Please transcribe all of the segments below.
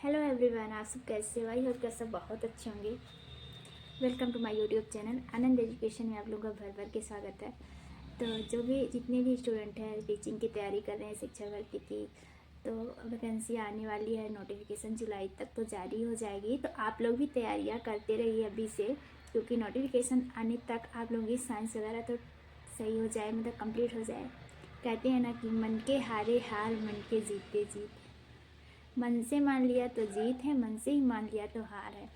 Hello everyone, आप सब कैसे हो? आई होप कि सब बहुत अच्छे होंगे। Welcome to my YouTube channel Anand education में आप लोगों का भर भर के स्वागत है। तो जितने भी स्टूडेंट हैं टीचिंग की तैयारी कर रहे हैं, शिक्षा भर्ती की, तो वैकेंसी आने वाली है। नोटिफिकेशन जुलाई तक तो जारी हो जाएगी, तो आप लोग भी तैयारियाँ करते रहिए अभी से, क्योंकि नोटिफिकेशन आने तक आप लोगों की साइंस वगैरह तो सही हो जाए, मतलब कंप्लीट हो जाए। कहते हैं ना कि मन के हारे हार, मन के जीते जीत। मन से मान लिया तो जीत है, मन से ही मान लिया तो हार है।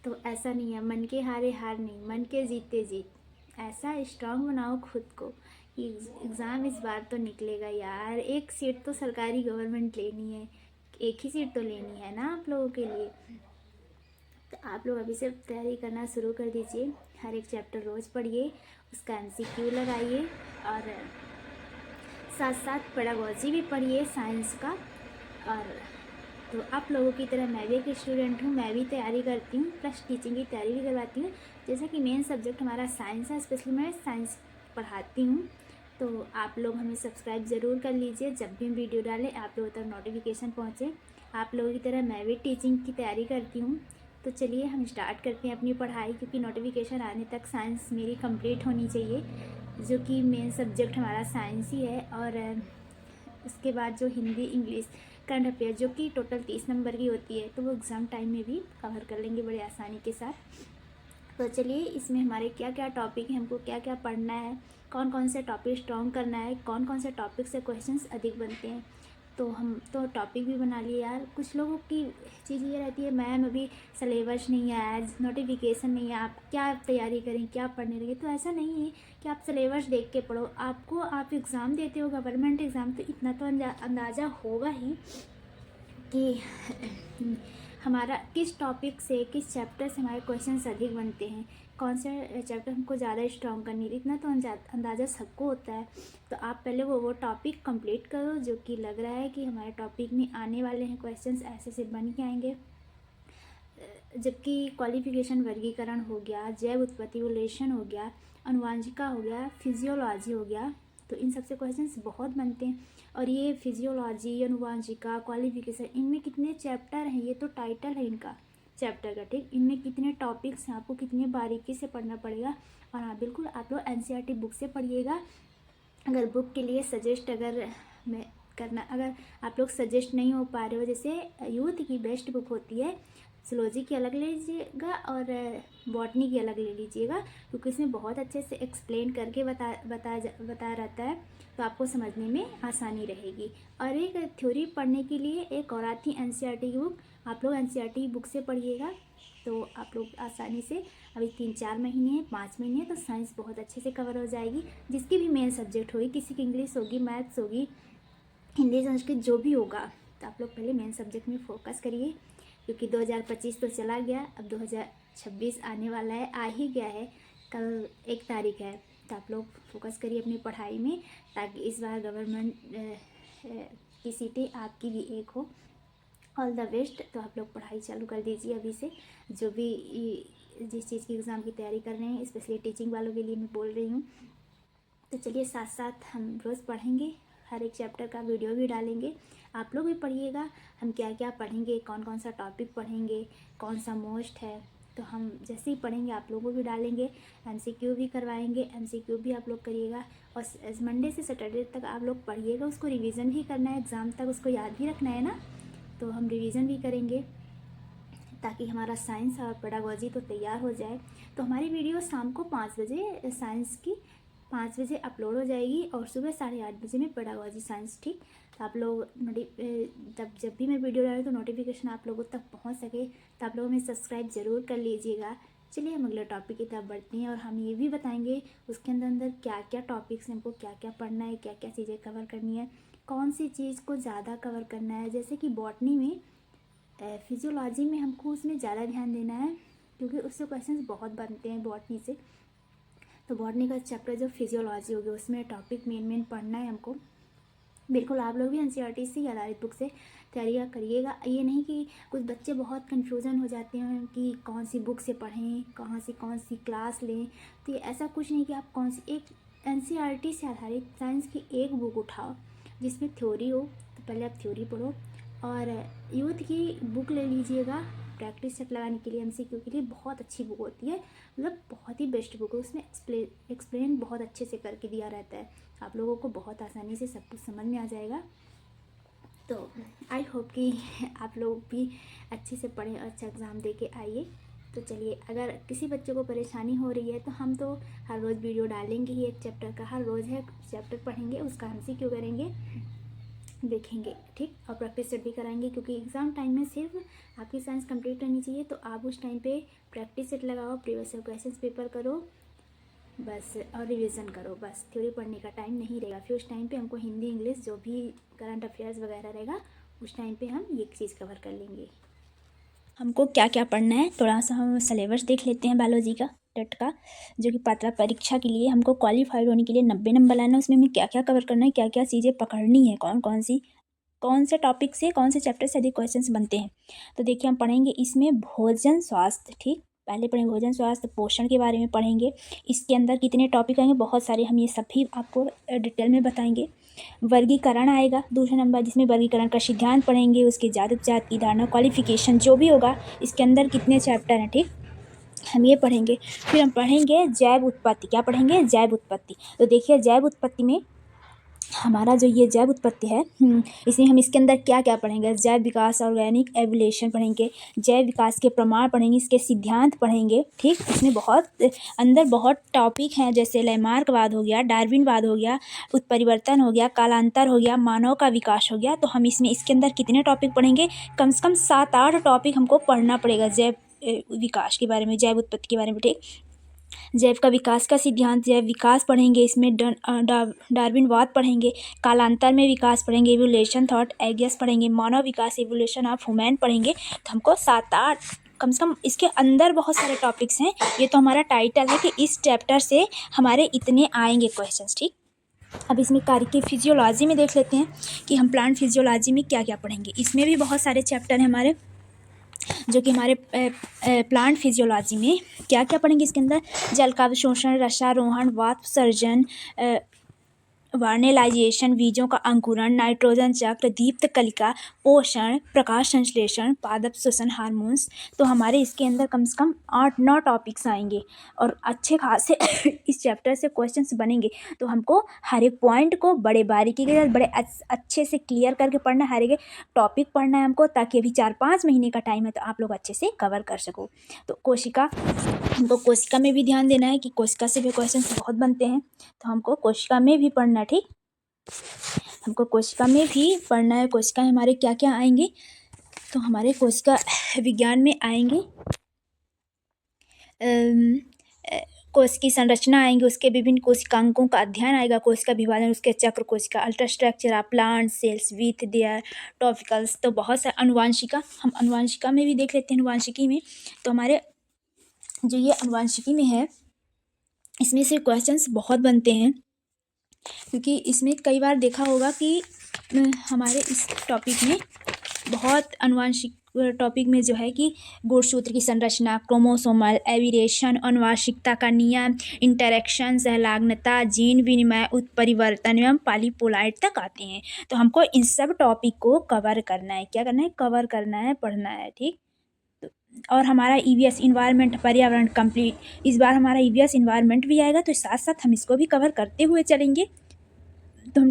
तो ऐसा नहीं है, मन के हारे हार नहीं, मन के जीते जीत। ऐसा स्ट्रांग बनाओ खुद को कि एग्ज़ाम इस बार तो निकलेगा यार। एक सीट तो सरकारी गवर्नमेंट लेनी है, एक ही सीट तो लेनी है ना आप लोगों के लिए। तो आप लोग अभी से तैयारी करना शुरू कर दीजिए। हर एक चैप्टर रोज़ पढ़िए, उसका MCQ लगाइए, और साथ साथ पेडागोजी भी पढ़िए साइंस का। और तो आप लोगों की तरह मैं भी एक स्टूडेंट हूँ, मैं भी तैयारी करती हूँ, प्लस टीचिंग की तैयारी भी करवाती हूँ। जैसा कि मेन सब्जेक्ट हमारा साइंस है, स्पेशली मैं साइंस पढ़ाती हूँ। तो आप लोग हमें सब्सक्राइब ज़रूर कर लीजिए, जब भी हम वीडियो डालें आप लोगों तक नोटिफिकेशन पहुँचे। आप लोगों की तरह मैं भी टीचिंग की तैयारी करती हूँ। तो चलिए हम स्टार्ट करते हैं अपनी पढ़ाई, क्योंकि नोटिफिकेशन आने तक साइंस मेरी कंप्लीट होनी चाहिए, जो कि मेन सब्जेक्ट हमारा साइंस ही है। और उसके बाद जो हिंदी, इंग्लिश, करंट अफेयर, जो कि टोटल 30 नंबर की होती है, तो वो एग्ज़ाम टाइम में भी कवर कर लेंगे बड़े आसानी के साथ। तो चलिए, इसमें हमारे क्या क्या टॉपिक हैं, हमको क्या क्या पढ़ना है, कौन कौन से टॉपिक स्ट्रॉन्ग करना है, कौन कौन से टॉपिक से क्वेश्चंस अधिक बनते हैं। तो हम तो टॉपिक भी बना लिए यार। कुछ लोगों की चीज़ ये रहती है, मैम अभी सिलेबस नहीं है, नोटिफिकेशन नहीं है, आप क्या तैयारी करें, क्या पढ़ने लगे। तो ऐसा नहीं है कि आप सिलेबस देख के पढ़ो। आप एग्ज़ाम देते हो, गवर्नमेंट एग्ज़ाम, तो इतना तो अंदाज़ा होगा ही कि हमारा किस टॉपिक से, किस चैप्टर से हमारे क्वेश्चन अधिक बनते हैं, कौन से चैप्टर हमको ज़्यादा स्ट्रॉन्ग करनी है। इतना तो अंदाज़ा सबको होता है। तो आप पहले वो टॉपिक कंप्लीट करो जो कि लग रहा है कि हमारे टॉपिक में आने वाले हैं क्वेश्चंस, ऐसे से बन के आएंगे। जबकि क्वालिफिकेशन वर्गीकरण हो गया, जैव उत्पत्ति इवोल्यूशन हो गया, अनुवांशिका हो गया, फिजियोलॉजी हो गया, तो इन सबसे क्वेश्चंस बहुत बनते हैं। और ये फिजियोलॉजी, अनुवांशिका, क्वालिफिकेशन, इनमें कितने चैप्टर हैं, ये तो टाइटल है इनका चैप्टर का, ठीक। इनमें कितने टॉपिक्स हैं, आपको कितनी बारीकी से पढ़ना पड़ेगा। और हाँ, बिल्कुल आप लोग NCERT बुक से पढ़िएगा। अगर बुक के लिए सजेस्ट अगर आप लोग सजेस्ट नहीं हो पा रहे हो, जैसे यूथ की बेस्ट बुक होती है, जुलॉजी की अलग ले लीजिएगा और बॉटनी की अलग ले लीजिएगा, क्योंकि इसमें बहुत अच्छे से एक्सप्लेन करके बता रहता है, तो आपको समझने में आसानी रहेगी। और एक थ्योरी पढ़ने के लिए एक और आती है NCERT की बुक, आप लोग NCERT बुक से पढ़िएगा, तो आप लोग आसानी से, अभी 3-4 महीने हैं, 5 महीने हैं, तो साइंस बहुत अच्छे से कवर हो जाएगी। जिसकी भी मेन सब्जेक्ट होगी, किसी की इंग्लिश होगी, मैथ्स होगी, हिंदी, संस्कृत, जो भी होगा, तो आप लोग पहले मेन सब्जेक्ट में फोकस करिए, क्योंकि 2025 तो चला गया, अब 2026 आने वाला है, आ ही गया है, कल 1 तारीख है। तो आप लोग फोकस करिए अपनी पढ़ाई में, ताकि इस बार गवर्नमेंट की सीटें आपकी भी एक हो। All the best. तो आप लोग पढ़ाई चालू कर दीजिए अभी से, जो भी जिस चीज़ की एग्ज़ाम की तैयारी कर रहे हैं, स्पेशली टीचिंग वालों के लिए मैं बोल रही हूँ। तो चलिए, साथ साथ हम रोज़ पढ़ेंगे, हर एक चैप्टर का वीडियो भी डालेंगे, आप लोग भी पढ़िएगा। हम क्या क्या पढ़ेंगे, कौन कौन सा टॉपिक पढ़ेंगे, कौन सा मोस्ट है, तो हम जैसे ही पढ़ेंगे आप लोगों को भी डालेंगे। MCQ भी करवाएंगे, MCQ भी आप लोग करिएगा। और मंडे से सैटरडे तक आप लोग पढ़िएगा, उसको रिवीजन भी करना है, एग्ज़ाम तक उसको याद भी रखना है ना, तो हम रिवीजन भी करेंगे, ताकि हमारा साइंस और पेडागोजी तो तैयार हो जाए। तो हमारी वीडियो शाम को 5 बजे साइंस की 5 बजे अपलोड हो जाएगी, और सुबह 8:30 बजे में पेडागोजी साइंस, ठीक। तो आप लोग जब भी मैं वीडियो डालूँ तो नोटिफिकेशन आप लोगों तक पहुंच सके, तो आप लोग हमें सब्सक्राइब ज़रूर कर लीजिएगा। चलिए, हम अगले टॉपिक की तरफ बढ़ते हैं, और हम ये भी बताएंगे उसके अंदर क्या क्या टॉपिक्स हैं, हमको क्या क्या पढ़ना है, क्या क्या चीज़ें कवर करनी है, कौन सी चीज़ को ज़्यादा कवर करना है। जैसे कि बॉटनी में, फिजियोलॉजी में हमको उसमें ज़्यादा ध्यान देना है, क्योंकि उससे क्वेश्चंस बहुत बनते हैं बॉटनी से। तो बॉटनी का चैप्टर जो फिजियोलॉजी हो गया, उसमें टॉपिक मेन पढ़ना है हमको। बिल्कुल आप लोग भी NCERT से या आधारित बुक से तैयारियाँ करिएगा। ये नहीं कि कुछ बच्चे बहुत कन्फ्यूज़न हो जाते हैं कि कौन सी बुक से पढ़ें, कहाँ से कौन सी क्लास लें। तो ऐसा कुछ नहीं कि आप कौन सी एक NCERT से आधारित साइंस की एक बुक उठाओ जिसमें थ्योरी हो, तो पहले आप थ्योरी पढ़ो, और यूथ की बुक ले लीजिएगा प्रैक्टिस सेट लगाने के लिए, एमसीक्यू के लिए बहुत अच्छी बुक होती है, मतलब बहुत ही बेस्ट बुक है। उसमें एक्सप्लेन बहुत अच्छे से करके दिया रहता है, आप लोगों को बहुत आसानी से सब कुछ समझ में आ जाएगा। तो आई होप कि आप लोग भी अच्छे से पढ़ें और अच्छा एग्ज़ाम दे के आइए। तो चलिए, अगर किसी बच्चे को परेशानी हो रही है तो हम तो हर रोज़ वीडियो डालेंगे ही, एक चैप्टर का हर रोज़ है चैप्टर पढ़ेंगे, उसका एमसीक्यू करेंगे, देखेंगे, ठीक। और प्रैक्टिस सेट भी कराएंगे, क्योंकि एग्ज़ाम टाइम में सिर्फ आपकी साइंस कंप्लीट रहनी चाहिए। तो आप उस टाइम पे प्रैक्टिस सेट लगाओ, प्रीवियस क्वेश्चन पेपर करो बस, और रिवीजन करो बस। थ्योरी पढ़ने का टाइम नहीं रहेगा, फिर उस टाइम पे हमको हिंदी इंग्लिश जो भी करंट अफेयर्स वगैरह रहेगा उस टाइम पे हम ये चीज़ कवर कर लेंगे। हमको क्या क्या पढ़ना है, थोड़ा सा हम सिलेबस देख लेते हैं बायोलॉजी का टेट का, जो कि पात्रा परीक्षा के लिए हमको क्वालिफाइड होने के लिए 90 नंबर लाना है। उसमें हमें क्या क्या कवर करना है, क्या क्या चीज़ें पकड़नी है, कौन से टॉपिक से, कौन से चैप्टर से अधिक क्वेश्चंस बनते हैं। तो देखिए, हम पढ़ेंगे इसमें भोजन स्वास्थ्य, ठीक। पहले पढ़ेंगे भोजन स्वास्थ्य पोषण के बारे में पढ़ेंगे। इसके अंदर कितने टॉपिक आएंगे, बहुत सारे, हम ये सभी आपको डिटेल में बताएंगे। वर्गीकरण आएगा दूसरा नंबर, जिसमें वर्गीकरण का सिद्धांत पढ़ेंगे, उसके जात उपजात की धारणा, क्वालिफिकेशन जो भी होगा, इसके अंदर कितने चैप्टर हैं, ठीक, हम ये पढ़ेंगे। फिर हम पढ़ेंगे जैव उत्पत्ति। क्या पढ़ेंगे, जैव उत्पत्ति। तो देखिए, जैव उत्पत्ति में हमारा जो ये जैव उत्पत्ति है, इसमें हम इसके अंदर क्या क्या पढ़ेंगे, जैव विकास, ऑर्गेनिक एवोल्यूशन पढ़ेंगे, जैव विकास के प्रमाण पढ़ेंगे, इसके सिद्धांत पढ़ेंगे, ठीक। इसमें बहुत टॉपिक हैं, जैसे लैमार्कवाद हो गया, डार्विनवाद हो गया, उत्परिवर्तन हो गया, कालांतर हो गया, मानव का विकास हो गया। तो हम इसके अंदर कितने टॉपिक पढ़ेंगे, कम से कम 7-8 टॉपिक हमको पढ़ना पड़ेगा जैव विकास के बारे में, जैव उत्पत्ति के बारे में, ठीक। जैव का विकास का सिद्धांत, जैव विकास पढ़ेंगे, इसमें डार्विनवाद पढ़ेंगे, कालांतर में विकास पढ़ेंगे, इवोल्यूशन थॉट एगियस पढ़ेंगे, मानव विकास इवोल्यूशन ऑफ ह्यूमन पढ़ेंगे। तो हमको 7-8 कम से कम, इसके अंदर बहुत सारे टॉपिक्स हैं। ये तो हमारा टाइटल है कि इस चैप्टर से हमारे इतने आएंगे क्वेश्चंस, ठीक। अब इसमें कार्य की फिजियोलॉजी में देख लेते हैं कि हम प्लांट फिजियोलॉजी में क्या क्या पढ़ेंगे। इसमें भी बहुत सारे चैप्टर हैं हमारे, जो कि हमारे प्लांट फिजियोलॉजी में क्या क्या पढ़ेंगे। इसके अंदर जल का अवशोषण, रसारोहण, वाष्पसर्जन, वार्नेलाइजेशन, बीजों का अंकुरण, नाइट्रोजन चक्र, दीप्त कलिका, पोषण, प्रकाश संश्लेषण, पादप श्वसन, हार्मोन्स। तो हमारे इसके अंदर कम से कम 8-9 टॉपिक्स आएंगे और अच्छे खासे इस चैप्टर से क्वेश्चंस बनेंगे। तो हमको हर एक पॉइंट को बड़े बारीकी के साथ, बड़े अच्छे से क्लियर करके पढ़ना है, हर एक टॉपिक पढ़ना है हमको, ताकि अभी 4-5 महीने का टाइम है तो आप लोग अच्छे से कवर कर सको। तो हमको कोशिका में भी ध्यान देना है कि कोशिका से भी क्वेश्चन बहुत बनते हैं, तो हमको कोशिका में भी पढ़ना है, ठीक। हमको कोशिका में भी पढ़ना है। कोशिका में हमारे क्या क्या आएंगे, तो हमारे कोशिका विज्ञान में आएंगे कोशिकी संरचना आएंगे, उसके विभिन्न कोशिकांगों का अध्ययन आएगा, कोशिका विभाजन, उसके चक्र, कोशिका ultrastructure of plant cells with their topicals. तो बहुत सारे अनुवांशिका, हम अनुवांशिका में भी देख लेते हैं। अनुवांशिकी में तो हमारे जो ये अनुवांशिकी में है, इसमें से क्वेश्चंस बहुत बनते हैं, क्योंकि इसमें कई बार देखा होगा कि हमारे इस टॉपिक में बहुत अनुवांशिक टॉपिक में जो है कि गुणसूत्र की संरचना, क्रोमोसोमल एविरेशन, अनुवांशिकता का नियम, इंटरेक्शन, सहलग्नता, जीन विनिमय, उत्परिवर्तन एवं पॉलीपोलाइड तक आते हैं। तो हमको इन सब टॉपिक को कवर करना है। क्या करना है, कवर करना है, पढ़ना है, ठीक। और हमारा ईवीएस इन्वायरमेंट, पर्यावरण कंप्लीट, इस बार हमारा ईवीएस इन्वायरमेंट भी आएगा, तो साथ साथ हम इसको भी कवर करते हुए चलेंगे। तो हम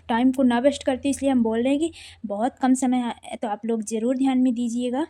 टाइम को ना वेस्ट करते, इसलिए हम बोल रहे हैं कि बहुत कम समय है, तो आप लोग ज़रूर ध्यान में दीजिएगा।